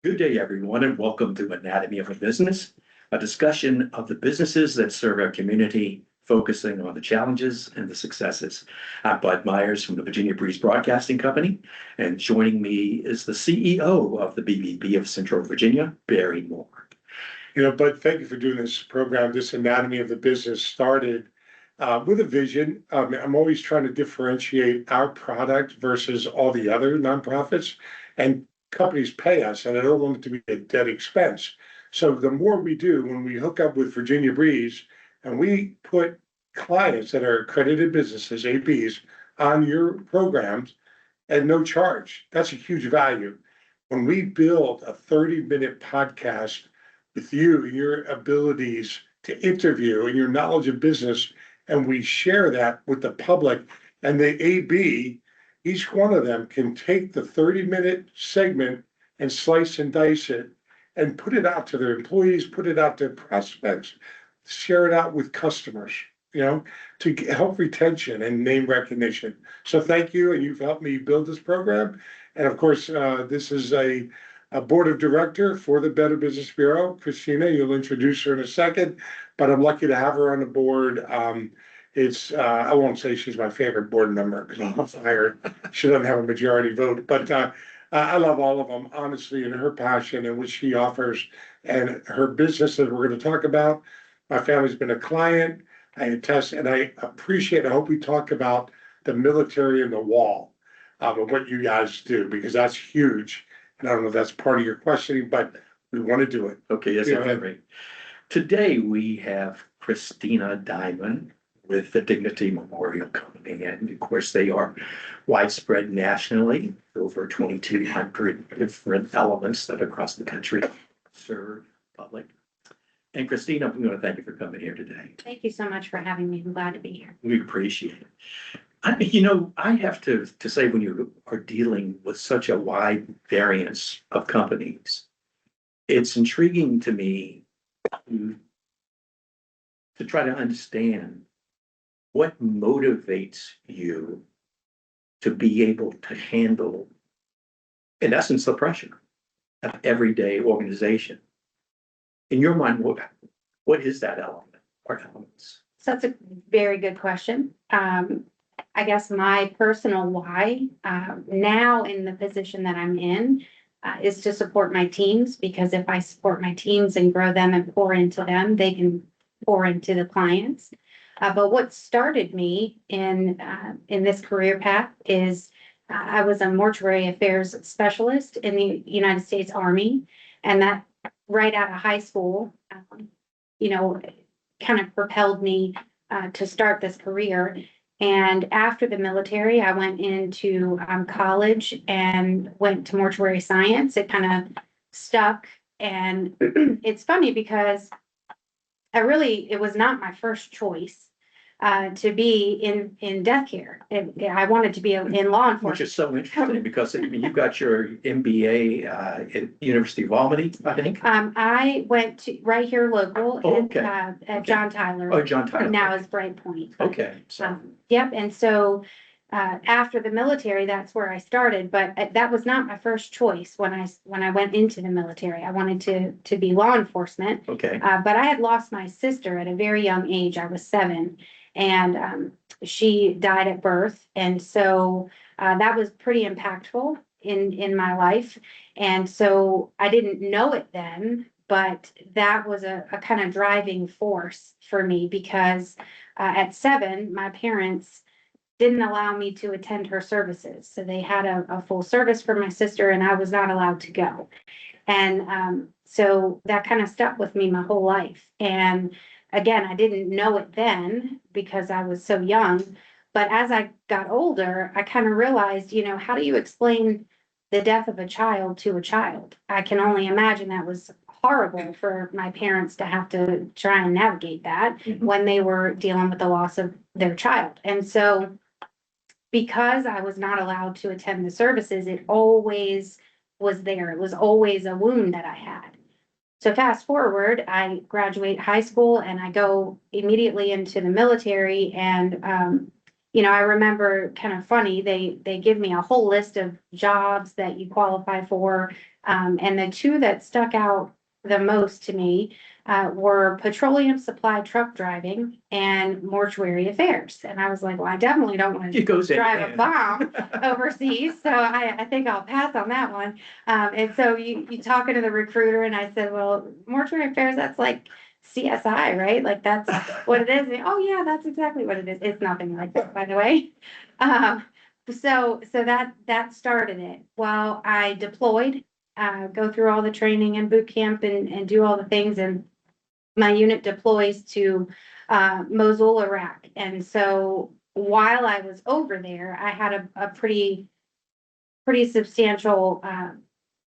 Good day, everyone, and welcome to Anatomy of a Business, a discussion of the businesses that serve our community, focusing on the challenges and the successes. I'm Bud Myers from the Virginia Breeze Broadcasting Company, and joining me is the CEO of the BBB of Central Virginia, Barry Moore. Bud, thank you for doing this program. This Anatomy of the Business started with a vision. I'm always trying to differentiate our product versus all the other nonprofits, and companies pay us, and I don't want it to be a dead expense. So the more we do, when we hook up with Virginia Breeze and we put clients that are accredited businesses, ABs, on your programs at no charge, that's a huge value. When we build a 30-minute podcast with you and your abilities to interview and your knowledge of business, and we share that with the public and the AB, each one of them can take the 30-minute segment and slice and dice it and put it out to their employees, put it out to prospects, share it out with customers, to help retention and name recognition. So thank you, and you've helped me build this program. And of course, this is a board of director for the Better Business Bureau. Krystina, you'll introduce her in a second, but I'm lucky to have her on the board. I won't say she's my favorite board member because I'm fired. She doesn't have a majority vote, but I love all of them, honestly, and her passion and what she offers and her business that we're going to talk about. My family's been a client. I attest, and I appreciate, I hope we talk about the military and the wall of what you guys do, because that's huge. And I don't know if that's part of your questioning, but we want to do it. Okay, yes, great. Today we have Krystina Diman with the Dignity Memorial Company, and of course they are widespread nationally, over 2,200 different elements that across the country serve public. And Krystina, we want to thank you for coming here today. Thank you so much for having me. I'm glad to be here. We appreciate it. I have to say, when you are dealing with such a wide variance of companies, it's intriguing to me to try to understand what motivates you to be able to handle, in essence, the pressure of everyday organization. In your mind, what is that element or elements? So that's a very good question. I guess my personal why now in the position that I'm in is to support my teams, because if I support my teams and grow them and pour into them, they can pour into the clients. But what started me in this career path is I was a mortuary affairs specialist in the United States Army, and that right out of high school, kind of propelled me to start this career. And after the military, I went into college and went to mortuary science. It kind of stuck, and it's funny because it was not my first choice to be in death care. I wanted to be in law enforcement. Which is so interesting because you got your MBA at University of Albany, I think. I went to right here local at John Tyler. Oh, John Tyler. Now is Bright Point. Okay. Yep. And so after the military, that's where I started. But that was not my first choice when I went into the military. I wanted to be law enforcement. Okay. But I had lost my sister at a very young age. I was 7. And she died at birth. And so that was pretty impactful in my life. And so I didn't know it then, but that was a kind of driving force for me, because at 7, my parents didn't allow me to attend her services. So they had a full service for my sister, and I was not allowed to go. And so that kind of stuck with me my whole life. And again, I didn't know it then because I was so young, but as I got older, I kind of realized, how do you explain the death of a child to a child? I can only imagine that was horrible for my parents to have to try and navigate that when they were dealing with the loss of their child. And so because I was not allowed to attend the services, it always was there. It was always a wound that I had. So fast forward, I graduate high school and I go immediately into the military, and I remember kind of funny, they give me a whole list of jobs that you qualify for. And the two that stuck out the most to me were petroleum supply truck driving and mortuary affairs. And I was like, well, I definitely don't want to It goes in drive a hand. bomb overseas. So I think I'll pass on that one. And so you talking to the recruiter and I said, well, mortuary affairs, that's like CSI, right? Like that's what it is. And, oh yeah, that's exactly what it is. It's nothing like that, by the way. So that started it. While I deployed, go through all the training and boot camp and do all the things, and my unit deploys to Mosul, Iraq. And so while I was over there, I had a pretty substantial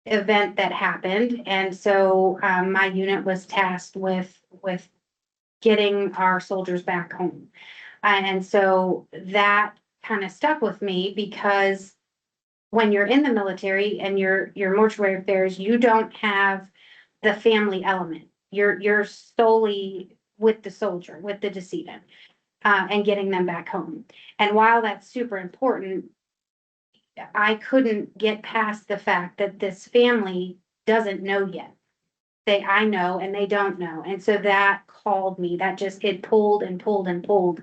event that happened. And so my unit was tasked with getting our soldiers back home. And so that kind of stuck with me because when you're in the military and you're mortuary affairs, you don't have the family element. You're solely with the soldier, with the decedent, and getting them back home. And while that's super important, I couldn't get past the fact that this family doesn't know yet. I know and they don't know. And so that called me, it pulled and pulled and pulled.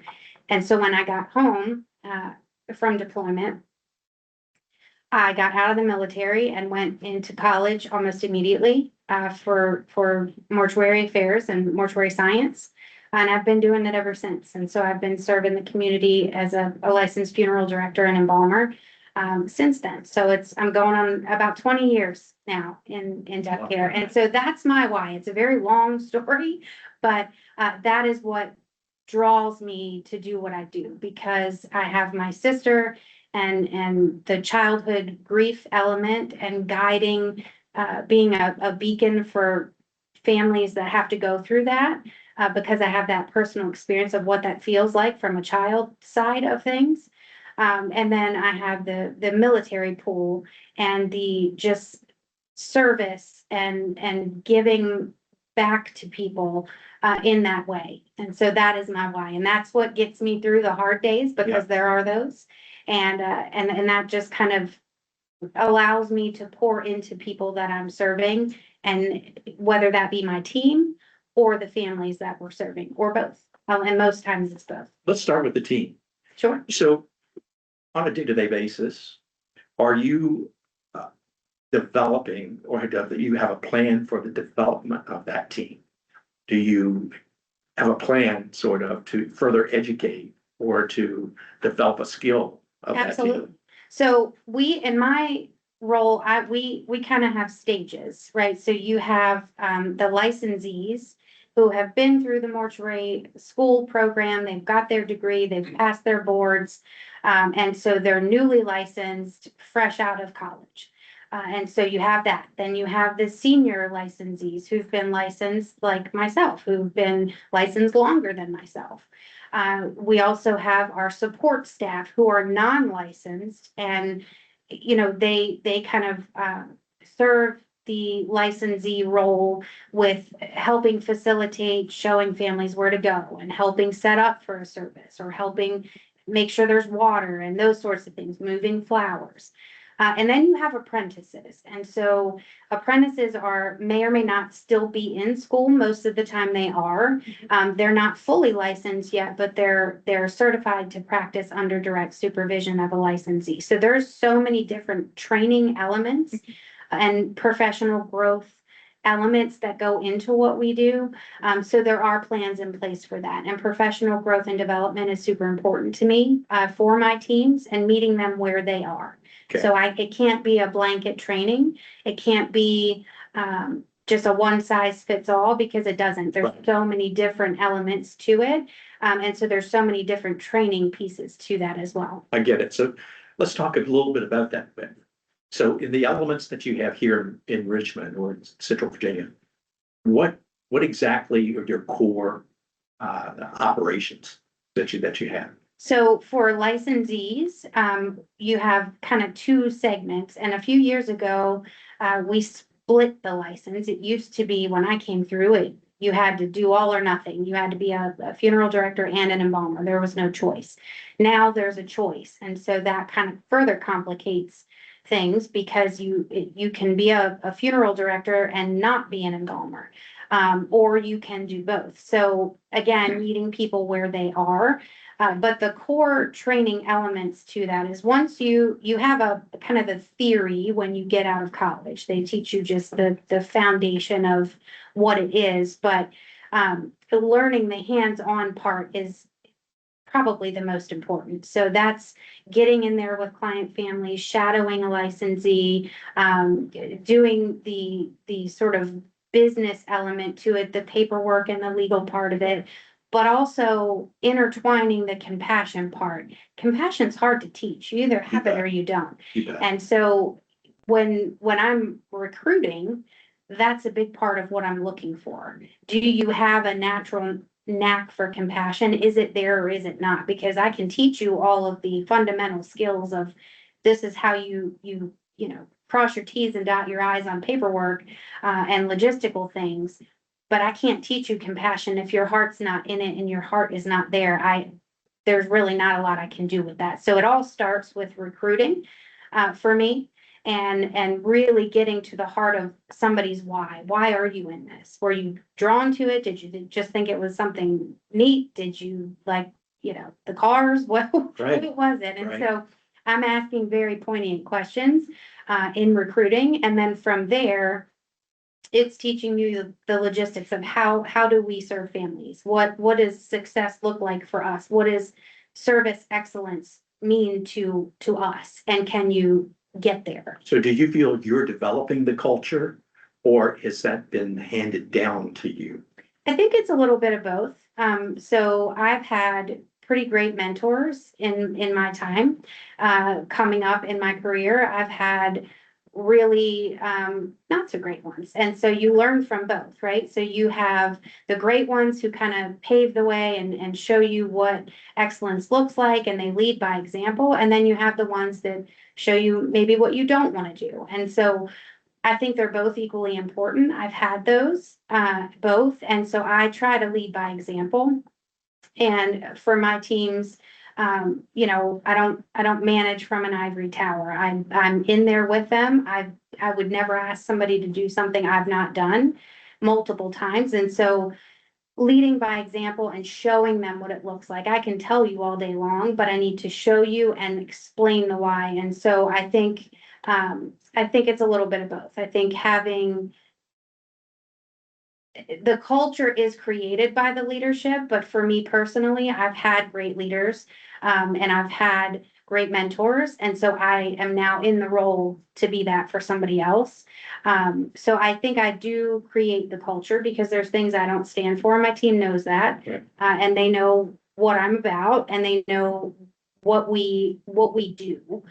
And so when I got home from deployment, I got out of the military and went into college almost immediately for mortuary affairs and mortuary science. And I've been doing it ever since. And so I've been serving the community as a licensed funeral director and embalmer since then. So I'm going on about 20 years now in death care. And so that's my why. It's a very long story, but that is what draws me to do what I do, because I have my sister and the childhood grief element and guiding, being a beacon for families that have to go through that, because I have that personal experience of what that feels like from a child side of things. And then I have the military pool and the just service and giving back to people in that way. And so that is my why. And that's what gets me through the hard days, because there are those. And that just kind of allows me to pour into people that I'm serving, and whether that be my team or the families that we're serving, or both. And most times it's both. Let's start with the team. Sure. So on a day-to-day basis, are you developing, or do you have a plan for the development of that team? Do you have a plan sort of to further educate or to develop a skill of that Absolutely. team? So in my role, we kind of have stages, right? So you have the licensees who have been through the mortuary school program, they've got their degree, they've passed their boards, and so they're newly licensed, fresh out of college. And so you have that. Then you have the senior licensees who've been licensed, like myself, who've been licensed longer than myself. We also have our support staff who are non-licensed, and they kind of serve the licensee role with helping facilitate, showing families where to go, and helping set up for a service, or helping make sure there's water and those sorts of things, moving flowers. And then you have apprentices. And so apprentices may or may not still be in school. Most of the time they are. They're not fully licensed yet, but they're certified to practice under direct supervision of a licensee. So there's so many different training elements and professional growth elements that go into what we do. So there are plans in place for that. And professional growth and development is super important to me for my teams, and meeting them where they are. Okay. So it can't be a blanket training. It can't be just a one size fits all, because it doesn't. There's Right. so many different elements to it. And so there's so many different training pieces to that as well. I get it. So let's talk a little bit about that. So in the elements that you have here in Richmond or in Central Virginia, what exactly are your core operations that you have? So for licensees, you have kind of two segments. And a few years ago, we split the license. It used to be, when I came through, You had to do all or nothing. You had to be a funeral director and an embalmer. There was no choice. Now there's a choice. And so that kind of further complicates things because you can be a funeral director and not be an embalmer. Or you can do both. So again, meeting people where they are. But the core training elements to that is once you have a kind of the theory when you get out of college, they teach you just the foundation of what it is. But learning the hands-on part is probably the most important. So that's getting in there with client families, shadowing a licensee, doing the sort of business element to it, the paperwork and the legal part of it, but also intertwining the compassion part. Compassion's hard to teach. You either have it or you don't. And so when I'm recruiting, that's a big part of what I'm looking for. Do you have a natural knack for compassion? Is it there or is it not? Because I can teach you all of the fundamental skills of this is how you know, cross your T's and dot your I's on paperwork and logistical things. But I can't teach you compassion if your heart's not in it and your heart is not there. There's really not a lot I can do with that. So it all starts with recruiting for me. And really getting to the heart of somebody's why. Why are you in this? Were you drawn to it? Did you just think it was something neat? Did you like, the cars? What was it? And so I'm asking very poignant questions in recruiting. And then from there, it's teaching you the logistics of how do we serve families? What does success look like for us? What does service excellence mean to us? And can you get there? So do you feel you're developing the culture, or has that been handed down to you? I think it's a little bit of both. So I've had pretty great mentors in my time coming up in my career. I've had really not so great ones. And so you learn from both, right? So you have the great ones who kind of pave the way and show you what excellence looks like, and they lead by example. And then you have the ones that show you maybe what you don't want to do. And so I think they're both equally important. I've had those both. And so I try to lead by example. And for my teams, I don't manage from an ivory tower. I'm in there with them. I would never ask somebody to do something I've not done multiple times. And so leading by example and showing them what it looks like. I can tell you all day long, but I need to show you and explain the why. And so I think it's a little bit of both. I think having the culture is created by the leadership, but for me personally, I've had great leaders and I've had great mentors. And so I am now in the role to be that for somebody else. So I think I do create the culture because there's things I don't stand for. My team knows that, and they know what I'm about, and they know what we do.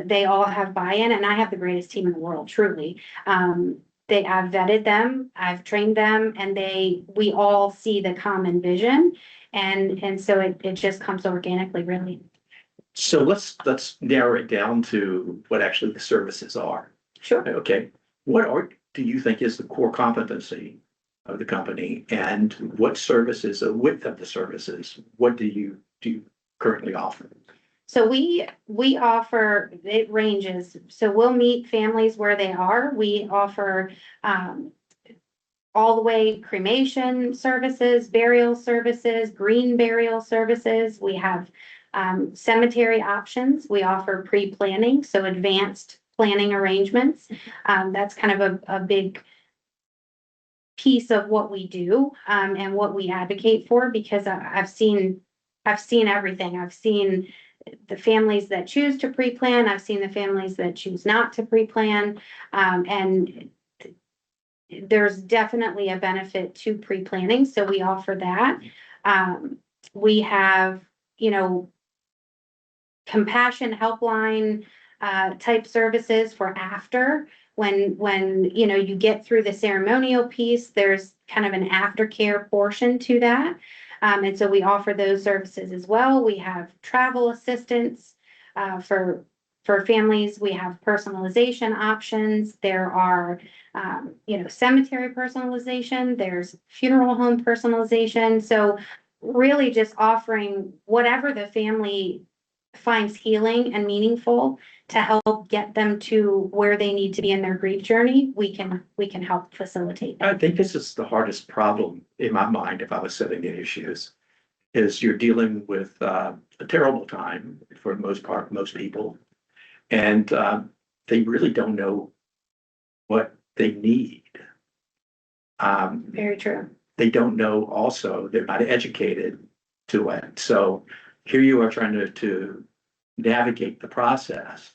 They all have buy-in, and I have the greatest team in the world, truly. I've vetted them, I've trained them, and we all see the common vision. And so it just comes organically, really. So let's narrow it down to what actually the services are. Sure. Okay. Do you think is the core competency of the company, and what services, the width of the services, what do you currently offer? So we offer, it ranges. So we'll meet families where they are. We offer all the way cremation services, burial services, green burial services. We have cemetery options. We offer pre-planning, so advanced planning arrangements. That's kind of a big piece of what we do and what we advocate for, because I've seen everything. I've seen the families that choose to pre-plan. I've seen the families that choose not to pre-plan. And there's definitely a benefit to pre-planning. So we offer that. We have, compassion helpline type services for after when you get through the ceremonial piece, there's kind of an aftercare portion to that. And so we offer those services as well. We have travel assistance for for families, we have personalization options. There are, cemetery personalization, there's funeral home personalization. So really just offering whatever the family finds healing and meaningful to help get them to where they need to be in their grief journey, we can help facilitate that. I think this is the hardest problem in my mind if I was setting the issues, is you're dealing with a terrible time for the most part, most people. And they really don't know what they need. Very true. They don't know also, they're not educated to it. So here you are trying to navigate the process.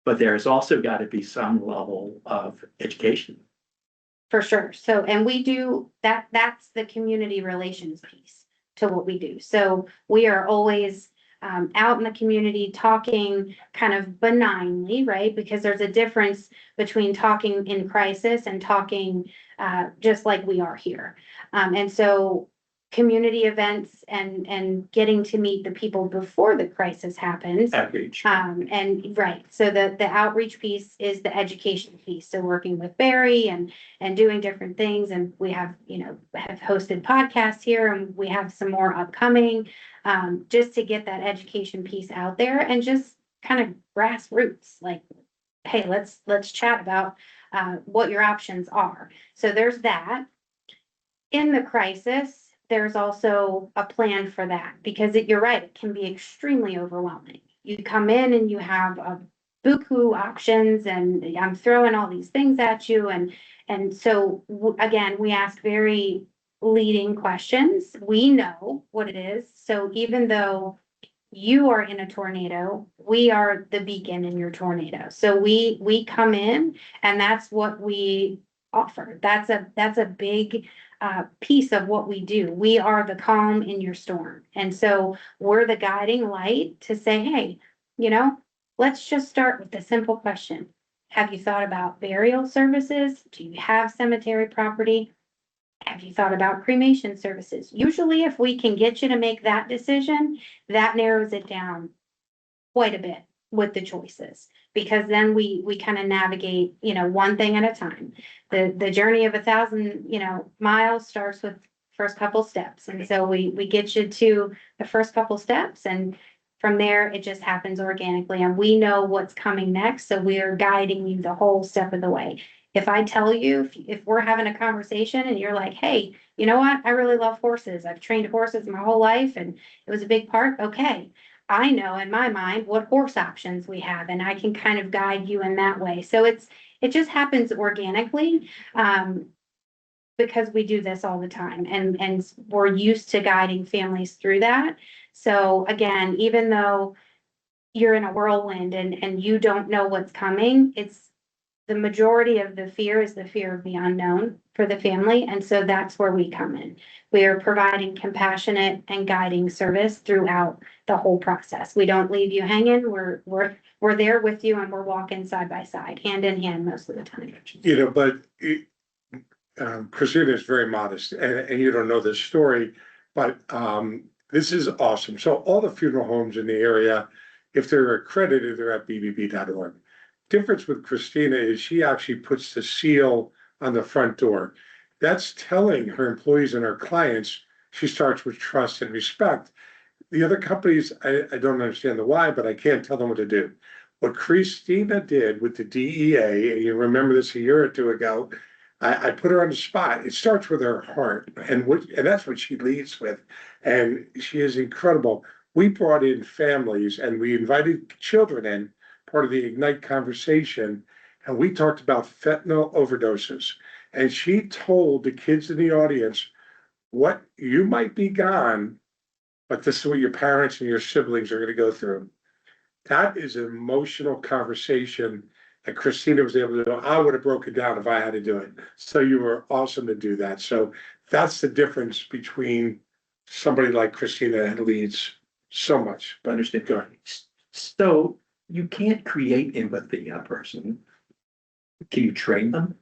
But there's also got to be some level of education. For sure. So, and we do that, that's the community relations piece to what we do. So we are always out in the community talking kind of benignly, right? Because there's a difference between talking in crisis and talking just like we are here. And so community events and getting to meet the people before the crisis happens. Outreach. And right, so the outreach piece is the education piece. So working with Barry and doing different things. And we have, have hosted podcasts here, and we have some more upcoming, just to get that education piece out there and just kind of grassroots, like, hey, let's chat about what your options are. So there's that. In the crisis, there's also a plan for that, because you're right, it can be extremely overwhelming. You come in and you have a buku options, and I'm throwing all these things at you. And so again, we ask very leading questions. We know what it is. So even though you are in a tornado, we are the beacon in your tornado. So we come in, and that's what we offer. That's a big piece of what we do. We are the calm in your storm. And so we're the guiding light to say, hey, let's just start with the simple question. Have you thought about burial services? Do you have cemetery property? Have you thought about cremation services? Usually, if we can get you to make that decision, that narrows it down quite a bit with the choices, because then we kind of navigate, one thing at a time. The journey of 1,000, miles starts with first couple steps. And so we get you to the first couple steps, and from there, it just happens organically, and we know what's coming next. So we are guiding you the whole step of the way. If I tell you, if we're having a conversation and you're like, hey, you know what? I really love horses. I've trained horses my whole life, and it was a big part. Okay. I know in my mind what horse options we have, and I can kind of guide you in that way. So it just happens organically, because we do this all the time, and we're used to guiding families through that. So again, even though you're in a whirlwind and you don't know what's coming, it's the majority of the fear is the fear of the unknown for the family. And so that's where we come in. We are providing compassionate and guiding service throughout the whole process. We don't leave you hanging. We're there with you, and we're walking side by side, hand in hand most of the time. But Krystina is very modest, and you don't know this story, but this is awesome. So all the funeral homes in the area, if they're accredited, they're at bbb.org. Difference with Krystina is she actually puts the seal on the front door. That's telling her employees and her clients she starts with trust and respect. The other companies, I don't understand the why, but I can't tell them what to do. What Krystina did with the DEA, and you remember this a year or two ago, I put her on the spot. It starts with her heart, and that's what she leads with. And she is incredible. We brought in families, and we invited children in, part of the Ignite conversation, and we talked about fentanyl overdoses. And she told the kids in the audience, what you might be gone, but this is what your parents and your siblings are going to go through. That is an emotional conversation that Krystina was able to do. I would have broken down if I had to do it. So you were awesome to do that. So that's the difference between somebody like Krystina that leads so much. But understand. Go ahead. So you can't create empathy in a person. Can you train them?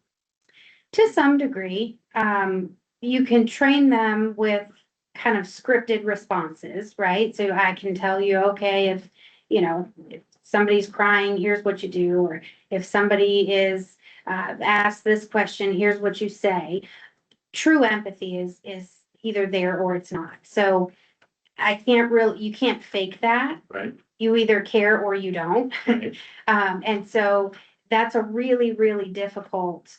To some degree, you can train them with kind of scripted responses, right? So I can tell you, okay, if somebody's crying, here's what you do, or if somebody is asked this question, here's what you say. True empathy is either there or it's not. So you can't fake that. Right, You either care or you don't. right. And so that's a really, really difficult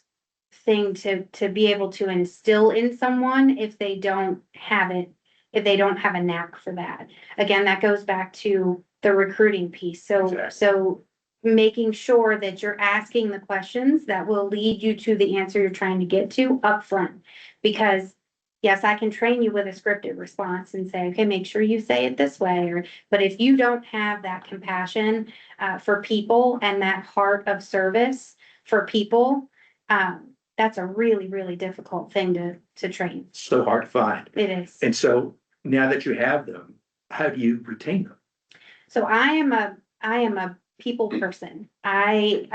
thing to be able to instill in someone if they don't have it, if they don't have a knack for that. Again, that goes back to the recruiting piece. So, Exactly. so making sure that you're asking the questions that will lead you to the answer you're trying to get to upfront. Because yes, I can train you with a scripted response and say, okay, make sure you say it this way, but if you don't have that compassion for people and that heart of service for people, that's a really, really difficult thing to train. So hard to find. It is. And so now that you have them, how do you retain them? So I am a people person. I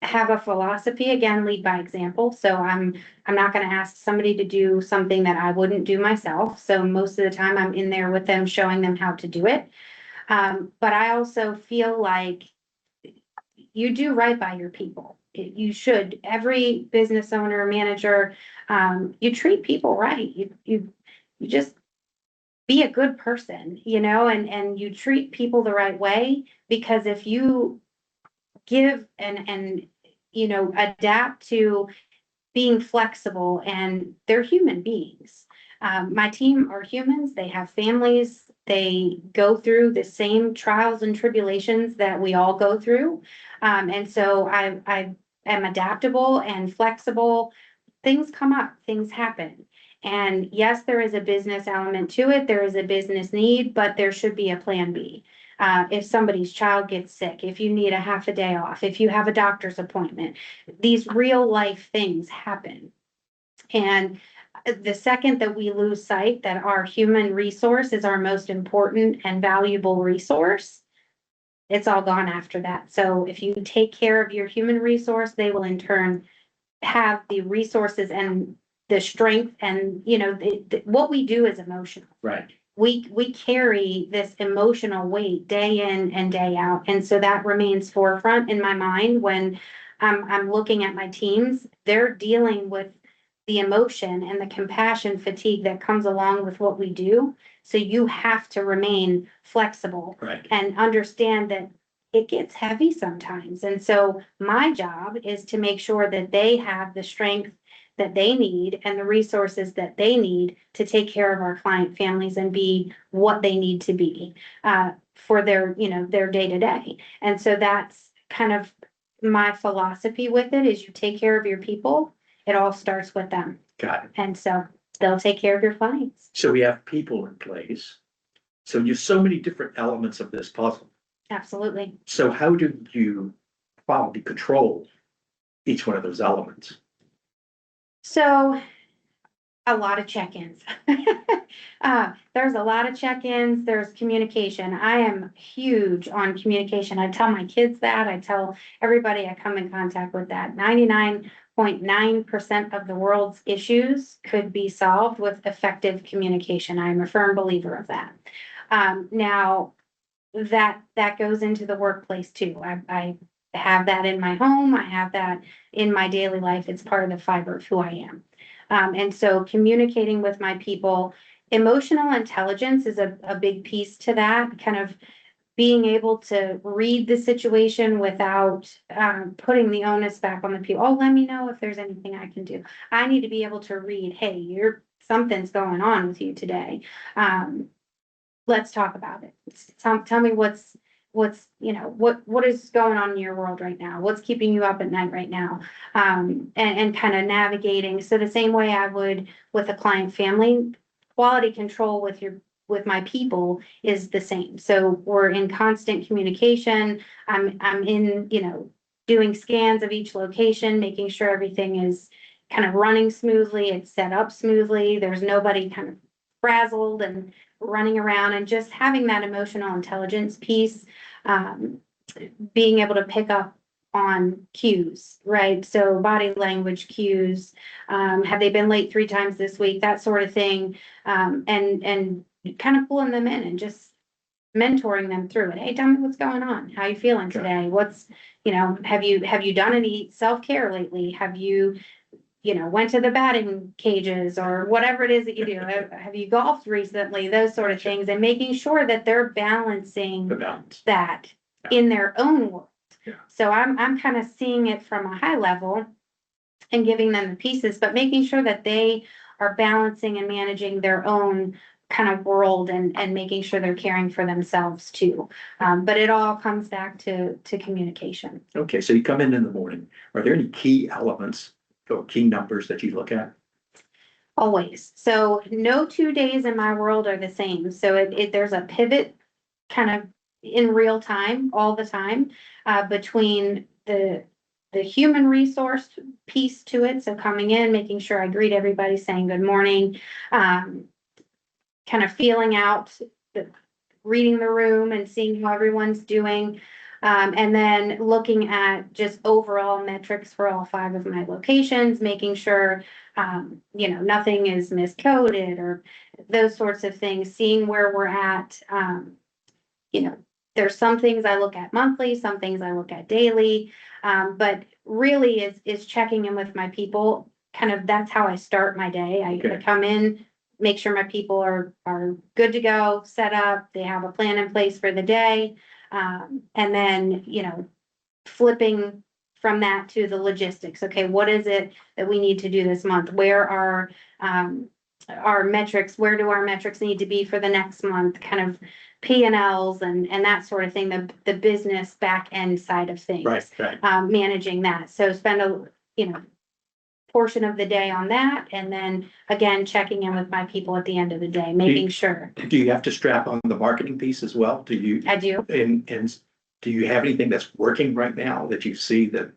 have a philosophy, again, lead by example. So I'm not going to ask somebody to do something that I wouldn't do myself. So most of the time I'm in there with them, showing them how to do it. But I also feel like you do right by your people. You should. Every business owner, manager, you treat people right. You just be a good person, and you treat people the right way, because if you give and adapt to being flexible, and they're human beings. My team are humans, they have families, they go through the same trials and tribulations that we all go through. And so I am adaptable and flexible. Things come up, things happen. And yes, there is a business element to it, there is a business need, but there should be a plan B. If somebody's child gets sick, if you need a half a day off, if you have a doctor's appointment, these real life things happen. And the second that we lose sight that our human resource is our most important and valuable resource, it's all gone after that. So if you take care of your human resource, they will in turn have the resources and the strength, and what we do is emotional. Right. We carry this emotional weight day in and day out. And so that remains forefront in my mind when I'm looking at my teams. They're dealing with the emotion and the compassion fatigue that comes along with what we do. So you have to remain flexible. Right. And understand that it gets heavy sometimes. And so my job is to make sure that they have the strength that they need and the resources that they need to take care of our client families and be what they need to be for their day to day. And so that's kind of my philosophy with it, is you take care of your people. It all starts with them. Got it. And so they'll take care of your clients. So we have people in place. So you have so many different elements of this puzzle. Absolutely. So how do you quality control each one of those elements? So a lot of check-ins. There's a lot of check-ins. There's communication. I am huge on communication. I tell my kids that. I tell everybody I come in contact with that. 99.9% of the world's issues could be solved with effective communication. I'm a firm believer of that. Now, that goes into the workplace too. I have that in my home. I have that in my daily life. It's part of the fiber of who I am. And so communicating with my people, emotional intelligence is a big piece to that, kind of being able to read the situation without putting the onus back on the people. Oh, let me know if there's anything I can do. I need to be able to read, hey, something's going on with you today. Let's talk about it. Tell me what is going on in your world right now? What's keeping you up at night right now? And kind of navigating. So the same way I would with a client family, quality control with my people is the same. So we're in constant communication. I'm in, doing scans of each location, making sure everything is kind of running smoothly. It's set up smoothly. There's nobody kind of frazzled and running around, and just having that emotional intelligence piece, being able to pick up on cues, right? So body language cues, have they been late 3 times this week, that sort of thing, and kind of pulling them in and just mentoring them through it. Hey, tell me what's going on. How you feeling Okay. today? What's, have you done any self-care lately? Have you, went to the batting cages or whatever it is that you do? Have you golfed recently? Those sort of Gotcha. things, and making sure that they're balancing The balance. that Yeah. in their own world. Yeah. So I'm kind of seeing it from a high level and giving them the pieces, but making sure that they are balancing and managing their own kind of world and making sure they're caring for themselves too. But it all comes back to communication. Okay, so you come in the morning. Are there any key elements or key numbers that you look at? Always. So no 2 days in my world are the same. So there's a pivot kind of in real time, all the time, between the human resource piece to it. So coming in, making sure I greet everybody, saying good morning, kind of feeling out, reading the room and seeing how everyone's doing. And then looking at just overall metrics for all 5 of my locations, making sure, nothing is miscoded or those sorts of things, seeing where we're at. There's some things I look at monthly, some things I look at daily. But really is checking in with my people. Kind of that's how I start my day. I Okay. come in, make sure my people are good to go, set up, they have a plan in place for the day. And then, flipping from that to the logistics. Okay, what is it that we need to do this month? Where are our metrics? Where do our metrics need to be for the next month? Kind of P&Ls and that sort of thing, the business back end side of things. Right. Managing that. So spend a, portion of the day on that. And then again, checking in with my people at the end of the day, making sure. Do you have to strap on the marketing piece as well? Do you? I do. And do you have anything that's working right now that you see that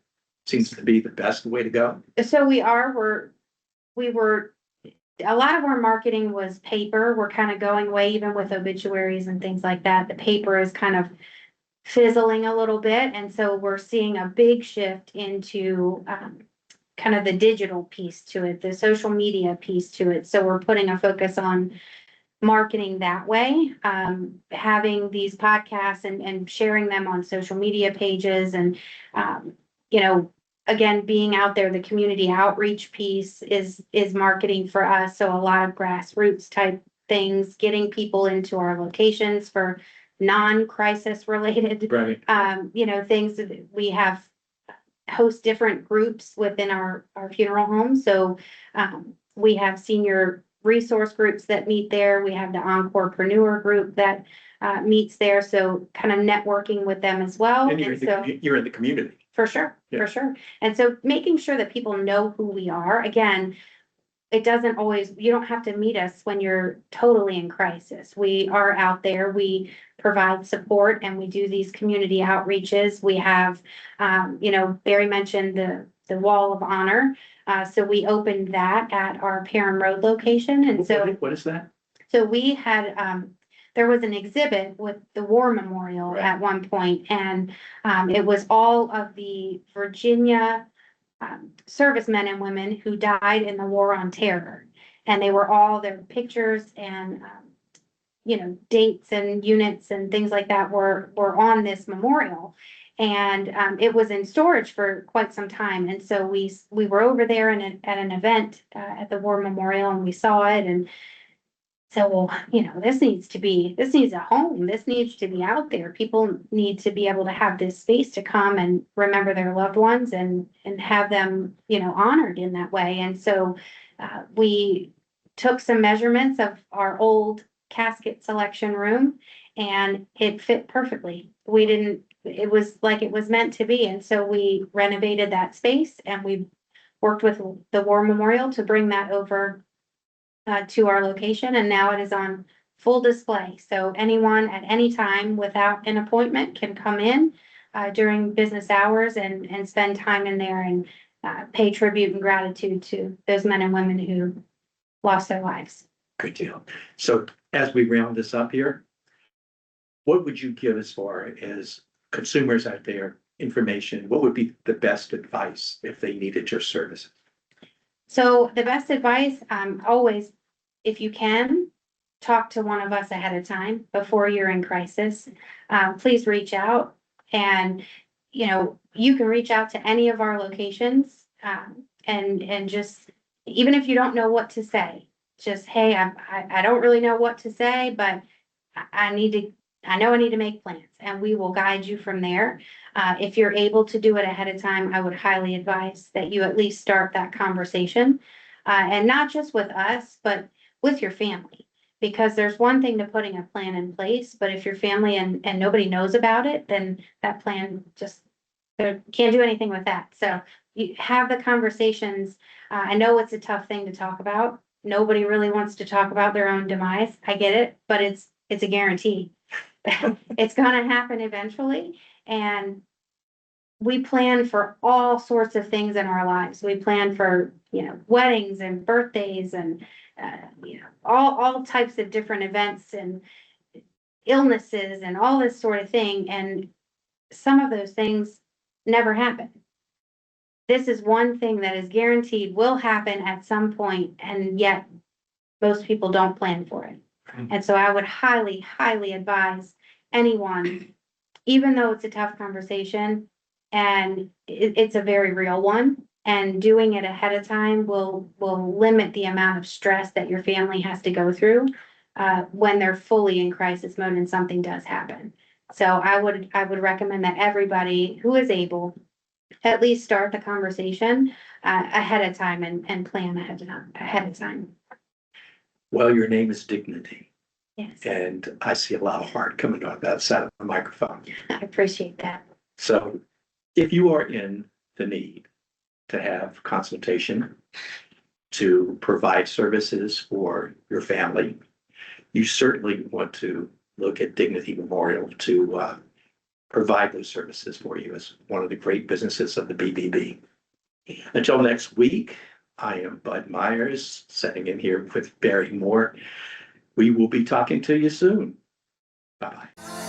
seems to be the best way to go? So we were, a lot of our marketing was paper. We're kind of going away, even with obituaries and things like that. The paper is kind of fizzling a little bit. And so we're seeing a big shift into kind of the digital piece to it, the social media piece to it. So we're putting a focus on marketing that way, having these podcasts and sharing them on social media pages and, again, being out there, the community outreach piece is marketing for us. So a lot of grassroots type things, getting people into our locations for non-crisis related, Right. things that we have host different groups within our funeral home. So we have senior resource groups that meet there. We have the Encorepreneur group that meets there. So kind of networking with them as well. And you're in the community. For sure, Yeah. for sure. And so making sure that people know who we are. Again, it doesn't always, you don't have to meet us when you're totally in crisis. We are out there, we provide support and we do these community outreaches. We have, Barry mentioned the Wall of Honor. So we opened that at our Perham Road location. And so What is that? so we had, there was an exhibit with the War Memorial Right. at one point, and it was all of the Virginia servicemen and women who died in the War on Terror. And they were all their pictures and, dates and units and things like that were on this memorial. And it was in storage for quite some time. And so we were over there at an event at the War Memorial, and we saw it and said, well, this needs a home. This needs to be out there. People need to be able to have this space to come and remember their loved ones and have them, honored in that way. And so we took some measurements of our old casket selection room, and it fit perfectly. It was like it was meant to be. And so we renovated that space, and we worked with the War Memorial to bring that over to our location, and now it is on full display. So anyone at any time without an appointment can come in during business hours and spend time in there and pay tribute and gratitude to those men and women who lost their lives. Good deal. So as we round this up here, what would you give as far as consumers out there information? What would be the best advice if they needed your services? So the best advice, always, if you can, talk to one of us ahead of time before you're in crisis, please reach out. And, you can reach out to any of our locations, and just, even if you don't know what to say, just, hey, I don't really know what to say, but I know I need to make plans, and we will guide you from there. If you're able to do it ahead of time, I would highly advise that you at least start that conversation. And not just with us, but with your family. Because there's one thing to putting a plan in place, but if your family and nobody knows about it, then that plan just, can't do anything with that. So you have the conversations. I know it's a tough thing to talk about. Nobody really wants to talk about their own demise. I get it, but it's a guarantee. It's gonna happen eventually, and we plan for all sorts of things in our lives. We plan for, weddings and birthdays and, all types of different events and illnesses and all this sort of thing. And some of those things never happen. This is one thing that is guaranteed will happen at some point, and yet most people don't plan for it. And so I would highly, highly advise anyone, even though it's a tough conversation and it's a very real one, and doing it ahead of time will limit the amount of stress that your family has to go through when they're fully in crisis mode and something does happen. So I would recommend that everybody who is able at least start the conversation ahead of time and plan ahead of time. Well, your name is Dignity, Yes, and I see a lot of heart coming out that side of the microphone. I appreciate that. So if you are in the need to have consultation, to provide services for your family, you certainly want to look at Dignity Memorial to provide those services for you as one of the great businesses of the BBB. Until next week, I am Bud Myers, sitting in here with Barry Moore. We will be talking to you soon. Bye-bye.